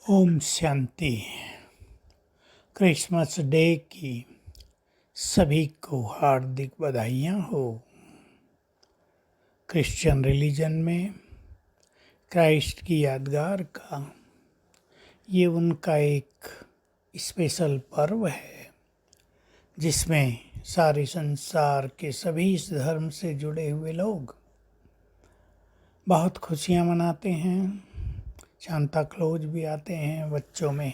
Om Shanti. Christmas day की सभी को हार्दिक बधाइयाँ हो। क्रिश्चियन रिलीजन में क्राइस्ट की यादगार का ये उनका एक स्पेशल पर्व है जिसमें सारे संसार के सभी इस धर्म से जुड़े हुए लोग बहुत खुशियाँ मनाते हैं। सांता क्लॉज भी आते हैं, बच्चों में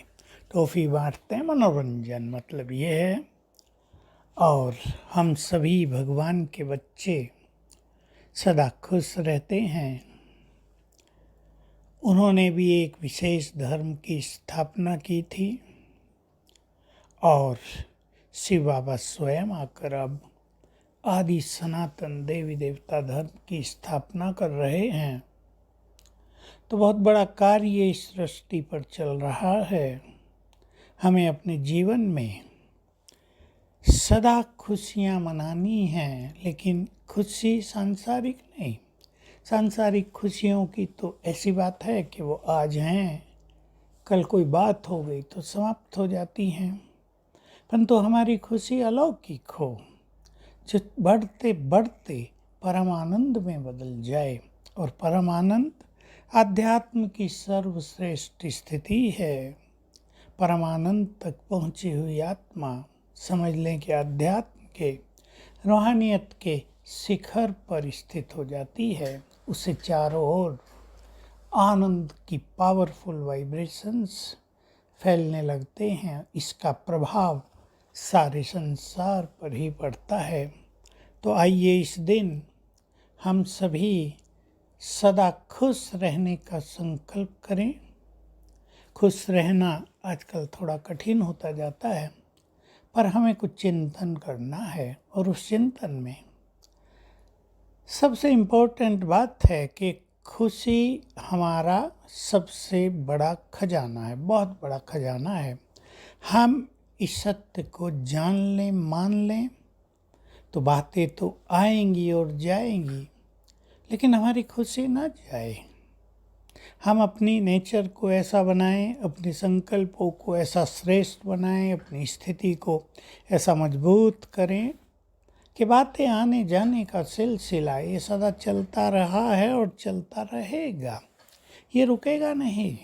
टॉफ़ी बांटते हैं। मनोरंजन मतलब ये है। और हम सभी भगवान के बच्चे सदा खुश रहते हैं। उन्होंने भी एक विशेष धर्म की स्थापना की थी और शिव बाबा स्वयं आकर अब आदि सनातन देवी देवता धर्म की स्थापना कर रहे हैं। तो बहुत बड़ा कार्य इस सृष्टि पर चल रहा है। हमें अपने जीवन में सदा खुशियाँ मनानी हैं, लेकिन खुशी सांसारिक नहीं। सांसारिक खुशियों की तो ऐसी बात है कि वो आज हैं, कल कोई बात हो गई तो समाप्त हो जाती हैं। परंतु हमारी खुशी अलौकिक हो, जो बढ़ते बढ़ते परम आनंद में बदल जाए। और परम आनंद आध्यात्म की सर्वश्रेष्ठ स्थिति है। परमानंद तक पहुँची हुई आत्मा समझ लें कि अध्यात्म के रूहानियत के शिखर पर स्थित हो जाती है। उसे चारों ओर आनंद की पावरफुल वाइब्रेशंस फैलने लगते हैं। इसका प्रभाव सारे संसार पर ही पड़ता है। तो आइए इस दिन हम सभी सदा खुश रहने का संकल्प करें। खुश रहना आजकल थोड़ा कठिन होता जाता है, पर हमें कुछ चिंतन करना है। और उस चिंतन में सबसे इम्पोर्टेंट बात है कि खुशी हमारा सबसे बड़ा खजाना है, बहुत बड़ा खजाना है। हम इस सत्य को जान लें, मान लें, तो बातें तो आएंगी और जाएंगी, लेकिन हमारी खुशी ना जाए। हम अपनी नेचर को ऐसा बनाएं, अपने संकल्पों को ऐसा श्रेष्ठ बनाएं, अपनी स्थिति को ऐसा मजबूत करें कि बातें आने जाने का सिलसिला ये सदा चलता रहा है और चलता रहेगा। ये रुकेगा नहीं।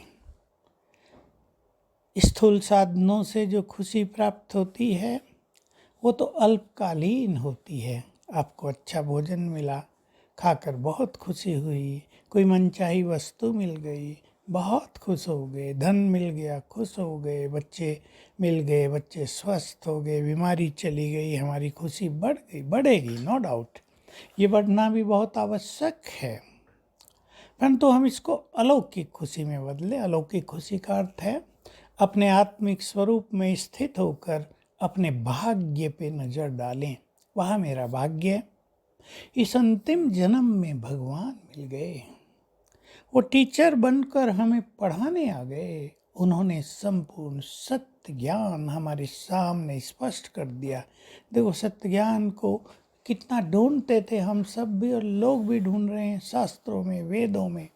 स्थूल साधनों से जो खुशी प्राप्त होती है वो तो अल्पकालीन होती है। आपको अच्छा भोजन मिला, खाकर बहुत खुशी हुई, कोई मनचाही वस्तु मिल गई, बहुत खुश हो गए, धन मिल गया, खुश हो गए, बच्चे मिल गए, बच्चे स्वस्थ हो गए, बीमारी चली गई, हमारी खुशी बढ़ गई, बढ़ेगी, नो डाउट। ये बढ़ना भी बहुत आवश्यक है, परंतु हम इसको अलौकिक खुशी में बदलें। अलौकिक खुशी का अर्थ है अपने आत्मिक स्वरूप में स्थित होकर अपने भाग्य पे नज़र डालें। वह मेरा भाग्य है। इस अंतिम जन्म में भगवान मिल गए। वो टीचर बनकर हमें पढ़ाने आ गए। उन्होंने संपूर्ण सत्य ज्ञान हमारे सामने स्पष्ट कर दिया। देखो, सत्य ज्ञान को कितना ढूंढते थे हम सब भी, और लोग भी ढूंढ रहे हैं, शास्त्रों में, वेदों में,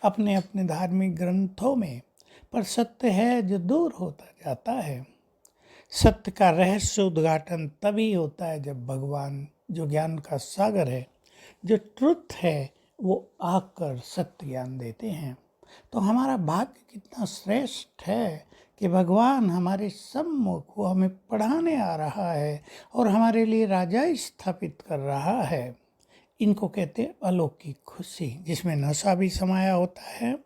अपने अपने धार्मिक ग्रंथों में। पर सत्य है जो दूर होता जाता है। सत्य का रहस्य उद्घाटन तभी होता है जब भगवान, जो ज्ञान का सागर है, जो ट्रुथ है, वो आकर सत्य ज्ञान देते हैं। तो हमारा भाग्य कितना श्रेष्ठ है कि भगवान हमारे सम्मुख वो हमें पढ़ाने आ रहा है और हमारे लिए राजा स्थापित कर रहा है। इनको कहते हैं अलौकिक खुशी, जिसमें नशा भी समाया होता है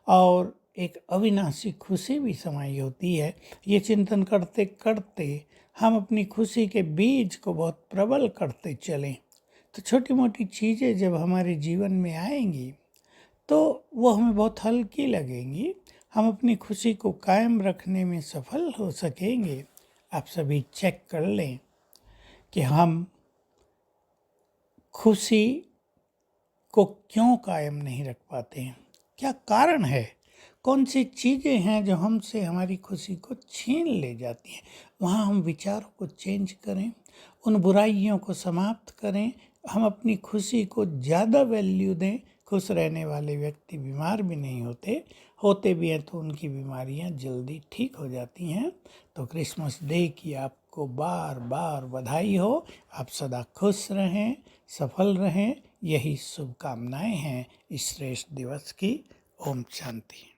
और एक अविनाशी खुशी भी समाई होती है। ये चिंतन करते करते हम अपनी खुशी के बीज को बहुत प्रबल करते चलें, तो छोटी मोटी चीज़ें जब हमारे जीवन में आएंगी तो वो हमें बहुत हल्की लगेंगी। हम अपनी खुशी को कायम रखने में सफल हो सकेंगे। आप सभी चेक कर लें कि हम खुशी को क्यों कायम नहीं रख पाते हैं, क्या कारण है, कौन सी चीज़ें हैं जो हमसे हमारी खुशी को छीन ले जाती हैं। वहाँ हम विचारों को चेंज करें, उन बुराइयों को समाप्त करें, हम अपनी खुशी को ज़्यादा वैल्यू दें, खुश रहने वाले व्यक्ति बीमार भी नहीं होते भी हैं तो उनकी बीमारियां जल्दी ठीक हो जाती हैं। तो क्रिसमस डे की आपको बार बार बधाई हो। आप सदा खुश रहें, सफल रहें, यही शुभकामनाएं हैं इस श्रेष्ठ दिवस की। ओम शांति।